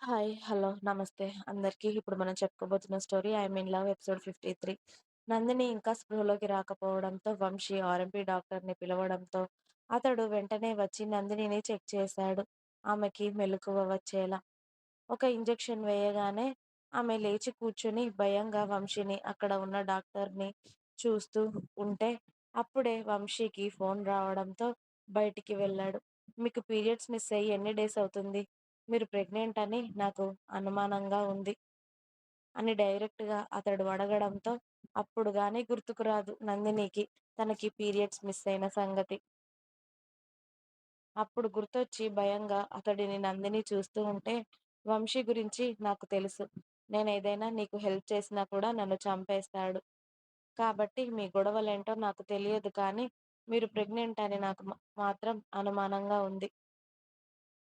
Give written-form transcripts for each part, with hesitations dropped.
Hi. Hello. నమస్తే అందరికీ. ఇప్పుడు మనం చెప్పుకోబోతున్న story 'I'm in love' episode 53. Nandini ఇంకా స్పృహలోకి రాకపోవడంతో వంశీ ఆర్ఎంపీ డాక్టర్‌ని పిలవడంతో అతడు వెంటనే వచ్చి నందినిని చెక్ చేశాడు. ఆమెకి మెలకువ వచ్చేలా. ఒక ఇంజెక్షన్ వేయగానే ఆమె లేచి కూర్చుని భయంగా వంశీని, అక్కడ ఉన్న డాక్టర్‌ని చూస్తూ ఉంటే అప్పుడే వంశీకి ఫోన్ రావడంతో బయటికి వెళ్ళాడు. "మీకు పీరియడ్స్ మిస్ అయ్యి ఎన్ని డేస్ అవుతుంది? మీరు ప్రెగ్నెంట్ అని నాకు అనుమానంగా ఉంది" అని డైరెక్ట్‌గా అతడు అడగడంతో అప్పుడు గాని గుర్తుకు రాదు నందినికి తనకి పీరియడ్స్ మిస్ అయిన సంగతి. అప్పుడు గుర్తొచ్చి భయంగా అతడిని నందిని చూస్తూ ఉంటే, "వంశీ గురించి నాకు తెలుసు. నేనేదైనా నీకు హెల్ప్ చేసినా కూడా నన్ను చంపేస్తాడు. కాబట్టి మీ గొడవలేంటో నాకు తెలియదు కానీ, మీరు ప్రెగ్నెంట్ అని నాకు మాత్రం అనుమానంగా ఉంది.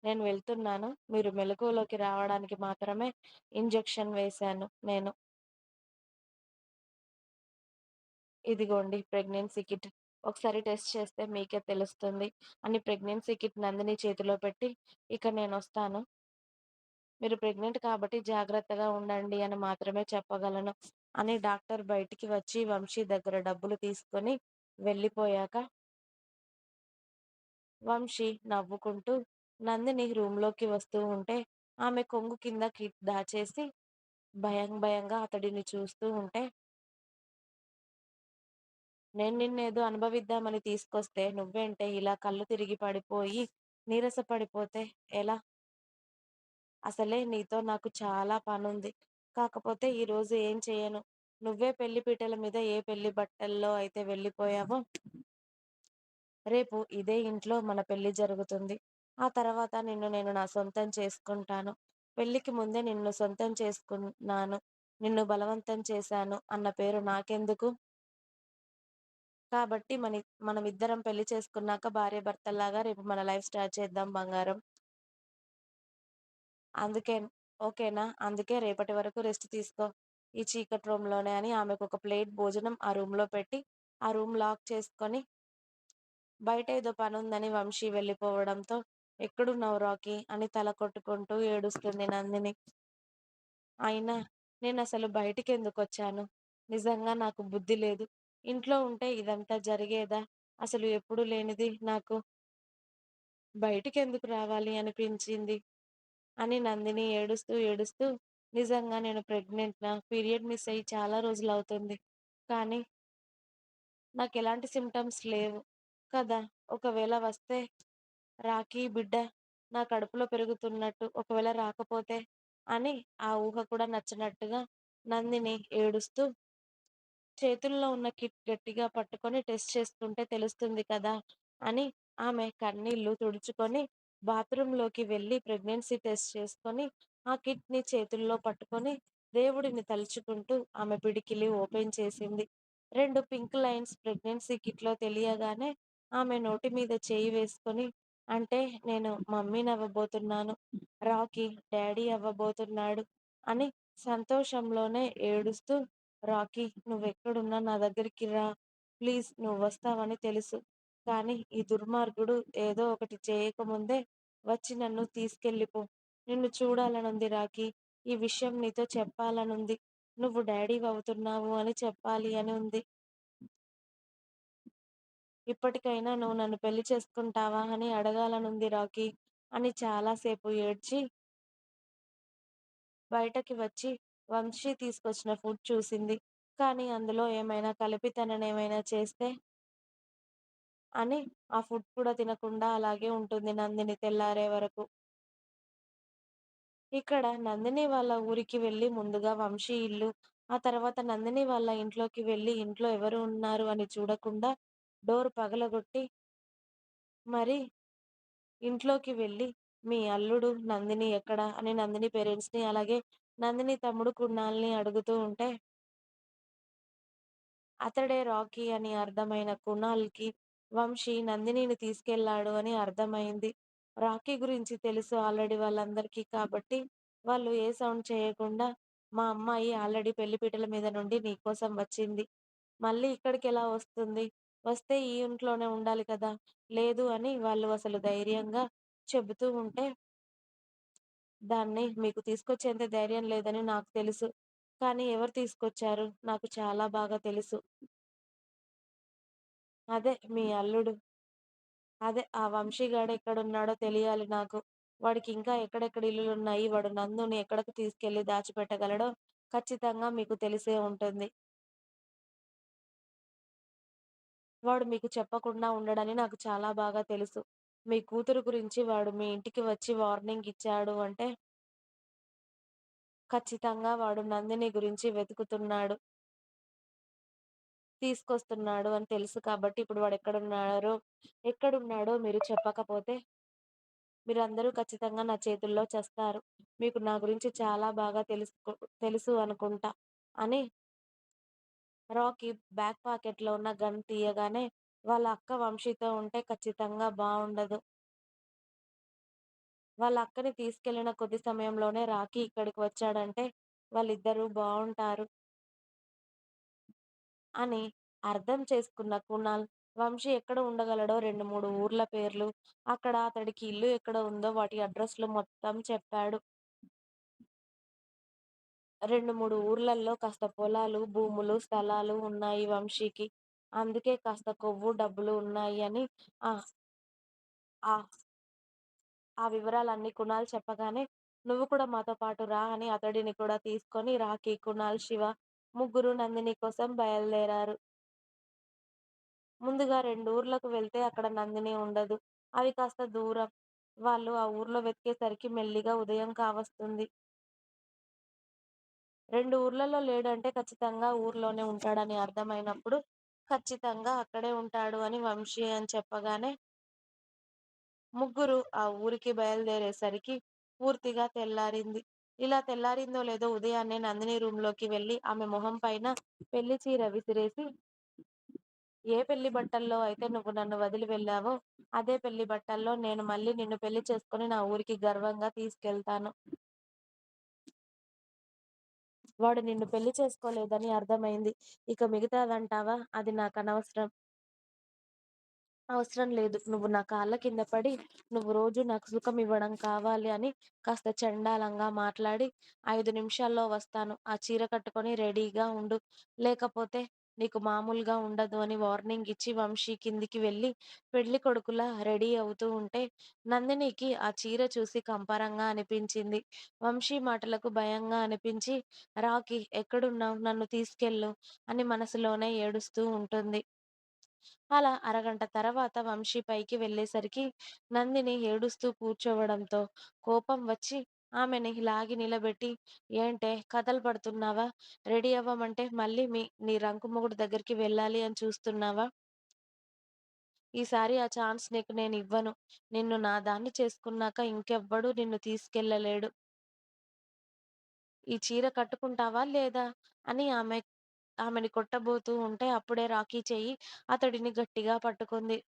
నేను వెళ్తున్నాను. మీరు మెలకువలోకి రావడానికి మాత్రమే ఇంజెక్షన్ వేశాను నేను. ఇదిగోండి ప్రెగ్నెన్సీ కిట్. ఒకసారి టెస్ట్ చేస్తే మీకే తెలుస్తుంది" అని ప్రెగ్నెన్సీ కిట్ నందిని చేతిలో పెట్టి, "ఇక నేనొస్తాను. మీరు ప్రెగ్నెంట్ కాబట్టి జాగ్రత్తగా ఉండండి అని మాత్రమే చెప్పగలను" అని డాక్టర్ బయటికి వచ్చి వంశీ దగ్గర డబ్బులు తీసుకొని వెళ్ళిపోయాక, వంశీ నవ్వుకుంటూ నందిని రూమ్‌లోకి వస్తూ ఉంటే, ఆమె కొంగు కింద కిట్ దాచేసి భయంగా అతడిని చూస్తూ ఉంటే, "నేను నిన్నేదో అనుభవిద్దామని తీసుకొస్తే నువ్వేంటే ఇలా కళ్ళు తిరిగి పడిపోయి నీరసపడిపోతే ఎలా? అసలే నీతో నాకు చాలా పనుంది. కాకపోతే ఈరోజు ఏం చెయ్యను. నువ్వే పెళ్లి పీటల మీద ఏ పెళ్లి బట్టల్లో అయితే వెళ్ళిపోయావో, రేపు ఇదే ఇంట్లో మన పెళ్లి జరుగుతుంది. ఆ తర్వాత నిన్ను నేను నా సొంతం చేసుకుంటాను. పెళ్ళికి ముందే నిన్ను సొంతం చేసుకున్నాను. నిన్ను బలవంతం చేశాను అన్న పేరు నాకెందుకు? కాబట్టి మనమిద్దరం పెళ్లి చేసుకున్నాక భార్యాభర్తల్లాగా రేపు మన లైఫ్ స్టార్ట్ చేద్దాం బంగారం. అందుకే ఓకేనా? అందుకే రేపటి వరకు రెస్ట్ తీసుకో. ఈ చీకటి రూమ్‌లోనే" అని ఆమెకొక ప్లేట్ భోజనం ఆ రూమ్‌లో పెట్టి, ఆ రూమ్ లాక్ చేసుకొని, బయట ఏదో పనుందని వంశీ వెళ్ళిపోవడంతో, "ఎక్కడున్నావు రాకీ" అని తల కొట్టుకుంటూ ఏడుస్తుంది నందిని. అయినా నేనసలు బయటికెందుకొచ్చాను? నిజంగా నాకు బుద్ధి లేదు. ఇంట్లో ఉంటే ఇదంతా జరిగేదా? అసలు ఎప్పుడూ లేనిది నాకు బయటికెందుకు రావాలి అనిపించింది అని నందిని ఏడుస్తూ, "నిజంగా నేను ప్రెగ్నెంట్‌నా? పీరియడ్ మిస్ అయ్యి చాలా రోజులవుతుంది. కానీ నాకెలాంటి సింప్టమ్స్ లేవు కదా! ఒకవేళ వస్తే రాఖీ బిడ్డ నా కడుపులో పెరుగుతున్నట్టు, ఒకవేళ రాకపోతే" అని ఆ ఊహ కూడా నచ్చనట్టుగా నందిని ఏడుస్తూ, చేతుల్లో ఉన్న కిట్ గట్టిగా పట్టుకొని టెస్ట్ చేసుకుంటే తెలుస్తుంది కదా! అని ఆమె కన్నీళ్లు తుడుచుకొని బాత్రూంలోకి వెళ్లి ప్రెగ్నెన్సీ టెస్ట్ చేసుకొని, ఆ కిట్‌ని చేతుల్లో పట్టుకొని దేవుడిని తలుచుకుంటూ ఆమె పిడికిలి ఓపెన్ చేసింది. 2 పింక్ లైన్స్ ప్రెగ్నెన్సీ కిట్‌లో తెలియగానే ఆమె నోటి మీద చేయి వేసుకొని, "అంటే నేను మమ్మీనవ్వబోతున్నాను. రాకీ డ్యాడీ అవ్వబోతున్నాడు" అని సంతోషంలోనే ఏడుస్తూ, "రాకీ నువ్వెక్కడున్నా నా దగ్గరికి రా. ప్లీజ్ నువ్వొస్తావని తెలుసు. కానీ ఈ దుర్మార్గుడు ఏదో ఒకటి చేయకముందే వచ్చి నన్ను తీసుకెళ్ళిపో. నిన్ను చూడాలనుంది రాకీ. ఈ విషయం నీతో చెప్పాలనుంది. నువ్వు డాడీవవుతున్నావు అని చెప్పాలి అని ఉంది. ఇప్పటికైనా నువ్వు నన్ను పెళ్లి చేసుకుంటావా అని అడగాలనుంది రాకీ" అని చాలా సేపు ఏడ్చి బయటకి వచ్చి వంశీ తీసుకొచ్చిన ఫుడ్ చూసింది. కానీ అందులో ఏమైనా కలిపి తననేమైనా చేస్తే అని ఆ ఫుడ్ కూడా తినకుండా అలాగే ఉంటుంది నందిని తెల్లారే వరకు. ఇక్కడ నందిని వాళ్ళ ఊరికి వెళ్లి ముందుగా వంశీ ఇల్లు, ఆ తర్వాత నందిని వాళ్ళ ఇంట్లోకి వెళ్లి ఇంట్లో ఎవరు ఉన్నారు అని చూడకుండా డోర్ పగలగొట్టి మరి ఇంట్లోకి వెళ్లి, "మీ అల్లుడు నందిని ఎక్కడ?" అని నందిని పేరెంట్స్‌ని, అలాగే నందిని తమ్ముడు కునాల్‌ని అడుగుతూ ఉంటే, అతడే రాకీ అని అర్థమైన కునాల్‌కి వంశీ నందినిని తీసుకెళ్ళాడు అని అర్థమైంది. రాకీ గురించి తెలుసు ఆల్రెడీ వాళ్ళందరికీ కాబట్టి, వాళ్ళు ఏ సౌండ్ చేయకుండా, "మా అమ్మాయి ఆల్రెడీ పెళ్లిపీటల మీద నుండి నీకోసం వచ్చింది. మళ్ళీ ఇక్కడికెలా వస్తుంది? వస్తే ఈ ఇంట్లోనే ఉండాలి కదా!" లేదు అని వాళ్ళు అసలు ధైర్యంగా చెబుతూ ఉంటే, దాన్ని మీకు తీసుకొచ్చేంత ధైర్యం లేదని నాకు తెలుసు. కానీ ఎవరు తీసుకొచ్చారు? నాకు చాలా బాగా తెలుసు. అదే మీ అల్లుడు. అదే ఆ వంశీగాడు ఎక్కడున్నాడో తెలియాలి నాకు. వాడికి ఇంకా ఎక్కడెక్కడ ఇల్లులున్నాయి, వాడు నందుని ఎక్కడికి తీసుకెళ్ళి దాచిపెట్టగలడో ఖచ్చితంగా మీకు తెలిసే ఉంటుంది. వాడు మీకు చెప్పకుండా ఉండడని నాకు చాలా బాగా తెలుసు. మీ కూతురు గురించి వాడు మీ ఇంటికి వచ్చి వార్నింగ్ ఇచ్చాడు అంటే, ఖచ్చితంగా వాడు నందిని గురించి వెతుకుతున్నాడు, తీసుకొస్తున్నాడు అని తెలుసు కాబట్టి ఇప్పుడు ఎక్కడున్నాడో మీరు చెప్పకపోతే మీరందరూ ఖచ్చితంగా నా చేతుల్లో చస్తారు. మీకు నా గురించి చాలా బాగా తెలుసు అనుకుంటా అని రాకీ బ్యాక్ పాకెట్‌లో ఉన్న గన్ తీయగానే వాళ్ళ అక్క వంశీతో ఉంటే ఖచ్చితంగా బావుండదు. వాళ్ళ అక్కని తీసుకెళ్ళిన కొద్ది సమయంలోనే రాకీ ఇక్కడికి వచ్చాడంటే వాళ్ళిద్దరూ బావుంటారు అని అర్థం చేసుకున్న కునాల్ వంశీ ఎక్కడ ఉండగలడో 2, 3 ఊర్ల పేర్లు, అక్కడ అతడికి ఇల్లు ఎక్కడ ఉందో వాటి అడ్రెస్‌లు మొత్తం చెప్పాడు. 2, 3 ఊర్లల్లో కాస్త పొలాలు, భూములు, స్థలాలు ఉన్నాయి వంశీకి. అందుకే కాస్త కొవ్వు, డబ్బులు ఉన్నాయి అని ఆ! ఆ ఆ వివరాలన్నీ కునాల్ చెప్పగానే, "నువ్వు కూడా మాతో పాటు రా" అని అతడిని కూడా తీసుకొని రాకీ, కునాల్, శివ ముగ్గురు నందిని కోసం బయలుదేరారు. ముందుగా 2 ఊర్లకు వెళ్తే అక్కడ నందిని ఉండదు. అవి కాస్త దూరం. వాళ్ళు ఆ ఊర్లో వెతికేసరికి మెల్లిగా ఉదయం కావస్తుంది. 2 ఊర్లలో లేడంటే ఖచ్చితంగా ఊర్లోనే ఉంటాడని అర్థమైనప్పుడు, ఖచ్చితంగా అక్కడే ఉంటాడు అని వంశీ అని చెప్పగానే ముగ్గురు ఆ ఊరికి బయలుదేరేసరికి పూర్తిగా తెల్లారింది. ఇలా తెల్లారిందో లేదో ఉదయాన్నే నందిని రూమ్‌లోకి వెళ్లి ఆమె మొహం పైన పెళ్లి చీర విసిరేసి, "ఏ పెళ్లి బట్టల్లో అయితే నువ్వు నన్ను వదిలి వెళ్ళావో, అదే పెళ్లి బట్టల్లో నేను మళ్ళీ నిన్ను పెళ్లి చేసుకొని నా ఊరికి గర్వంగా తీసుకెళ్తాను. వాడు నిన్ను పెళ్లి చేసుకోలేదని అర్థమైంది. ఇక మిగతాదంటావా? అది నాకనవసరం. అవసరం లేదు. నువ్వు నా కాళ్ళ కింద పడి, నువ్వు రోజు నాకు సుఖమివ్వడం కావాలి అని కాస్త చెండాలంగా మాట్లాడి, 5 నిమిషాల్లో వస్తాను. ఆ చీర కట్టుకొని రెడీగా ఉండు. లేకపోతే నీకు మామూలుగా ఉండదు అని వార్నింగ్ ఇచ్చి వంశీ కిందికి వెళ్లి పెళ్ళికొడుకులా రెడీ అవుతూ ఉంటే, నందినికి ఆ చీర చూసి కంపరంగా అనిపించింది. వంశీ మాటలకు భయంగా అనిపించి, రాకీ ఎక్కడున్నావు? నన్ను తీసుకెళ్ళు అని మనసులోనే ఏడుస్తూ ఉంటుంది. అలా అరగంట తర్వాత వంశీ పైకి వెళ్ళేసరికి నందిని ఏడుస్తూ కూర్చోవడంతో కోపం వచ్చి ఆమెని లాగి నిలబెట్టి, "ఏంటే కథలు పడుతున్నావా? రెడీ అవ్వమంటే మళ్ళీ నీ రంకు మొగుడు దగ్గరికి వెళ్ళాలి అని చూస్తున్నావా? ఈసారి ఆ ఛాన్స్ నీకు నేనివ్వను. నిన్ను నా దాన్ని చేసుకున్నాక ఇంకెవ్వడూ నిన్ను తీసుకెళ్ళలేడు. ఈ చీర కట్టుకుంటావా లేదా?" అని ఆమెని కొట్టబోతూ ఉంటే అప్పుడే రాకీ చెయ్యి అతడిని గట్టిగా పట్టుకుంది.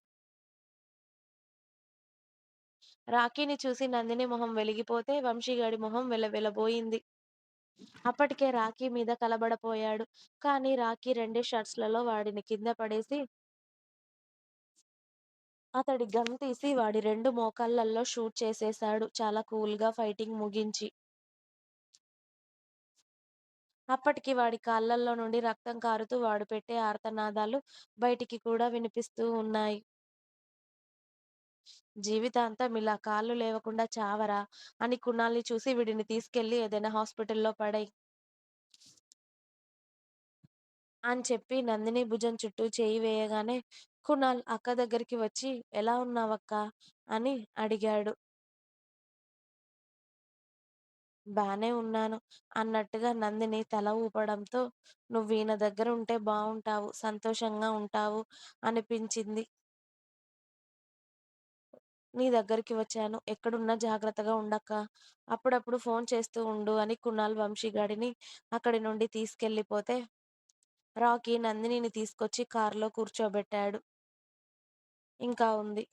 రాకీని చూసి నందిని మొహం వెలిగిపోతే వంశీగాడి మొహం వెలవెలబోయింది. అప్పటికే రాకీ మీద కలబడపోయాడు. కానీ రాకీ రెండే షాట్స్‌లలో వాడిని కింద పడేసి, అతడి గన్ తీసి వాడి 2 మోకాళ్ళల్లో షూట్ చేసేశాడు చాలా కూల్‌గా ఫైటింగ్ ముగించి. అప్పటికి వాడి కాళ్ళల్లో నుండి రక్తం కారుతూ వాడు పెట్టే ఆర్తనాదాలు బయటికి కూడా వినిపిస్తూ ఉన్నాయి. "జీవితాంతం ఇలా కాళ్ళు లేవకుండా చావరా" అని కునాల్‌ని చూసి వీడిని తీసుకెళ్ళి ఏదైనా హాస్పిటల్‌లో పడెయ్ అని చెప్పి నందిని భుజం చుట్టూ చేయి వేయగానే కునాల్ అక్క దగ్గరికి వచ్చి "ఎలా ఉన్నావక్కా" అని అడిగాడు. "బానే ఉన్నాను" అన్నట్టుగా నందిని తల ఊపడంతో "నువ్వీయన దగ్గర ఉంటే బావుంటావు, సంతోషంగా ఉంటావు" అనిపించింది. "నీ దగ్గరికి వచ్చాను. ఎక్కడున్నా జాగ్రత్తగా ఉండక్కా. అప్పుడప్పుడు ఫోన్ చేస్తూ ఉండు" అని కునాల్ వంశీగాడిని అక్కడి నుండి తీసుకెళ్ళిపోతే రాకీ నందినిని తీసుకొచ్చి కార్‌లో కూర్చోబెట్టాడు. ఇంకా ఉంది.